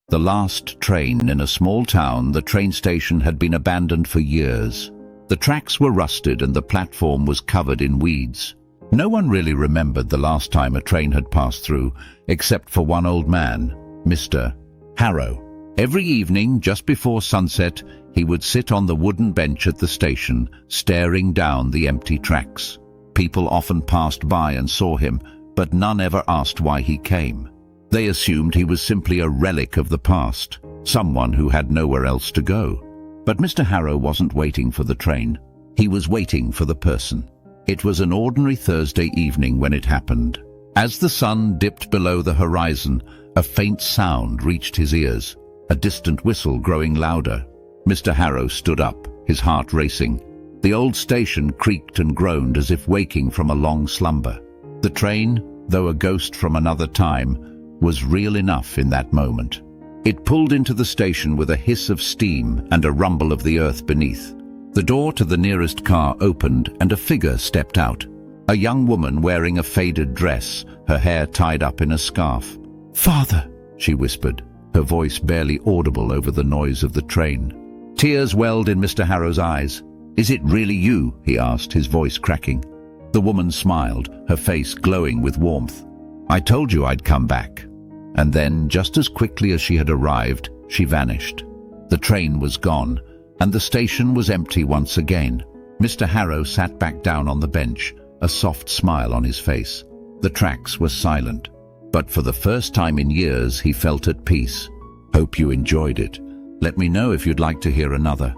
The last train in a small town, the train station had been abandoned for years. The tracks were rusted and the platform was covered in weeds. No one really remembered the last time a train had passed through, except for one old man, Mr. Harrow. Every evening, just before sunset, he would sit on the wooden bench at the station, staring down the empty tracks. People often passed by and saw him, but none ever asked why he came. They assumed he was simply a relic of the past, someone who had nowhere else to go. But Mr. Harrow wasn't waiting for the train. He was waiting for the person. It was an ordinary Thursday evening when it happened. As the sun dipped below the horizon, a faint sound reached his ears, a distant whistle growing louder. Mr. Harrow stood up, his heart racing. The old station creaked and groaned as if waking from a long slumber. The train, though a ghost from another time, was real enough in that moment. It pulled into the station with a hiss of steam and a rumble of the earth beneath. The door to the nearest car opened and a figure stepped out. A young woman wearing a faded dress, her hair tied up in a scarf. "Father," she whispered, her voice barely audible over the noise of the train. Tears welled in Mr. Harrow's eyes. "Is it really you?" he asked, his voice cracking. The woman smiled, her face glowing with warmth. "I told you I'd come back." And then, just as quickly as she had arrived, she vanished. The train was gone, and the station was empty once again. Mr. Harrow sat back down on the bench, a soft smile on his face. The tracks were silent, but for the first time in years he felt at peace. Hope you enjoyed it. Let me know if you'd like to hear another.